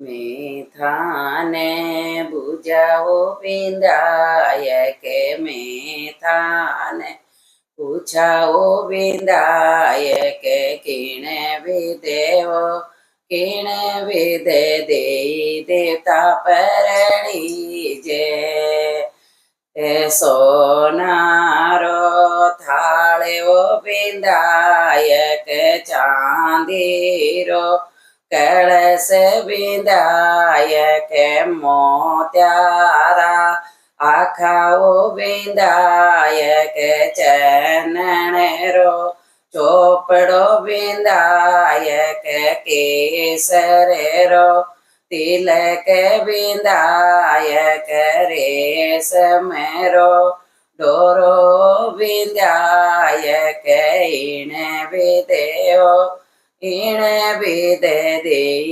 મેથાને બુજાવો વિંદાય કે મેથાને પૂછાવો વિંદાય કે કીણે વિદેવો કીણે વિદે દેઈ દેવતા પરણી જે એ સોનારો થાળેવો વિંદાય કે ચાંદીરો કળશ વિંદાય કે મોત્યારા આખાઓ વિંદાય કે ચેનણેરો ચોપડો વિંદાય કે કેસરેરો તિલક વિંદાય કે રેશમેરો ડોરો વિંદાય કે ઈણે વિદેવો ઈણે વિદે દેઈ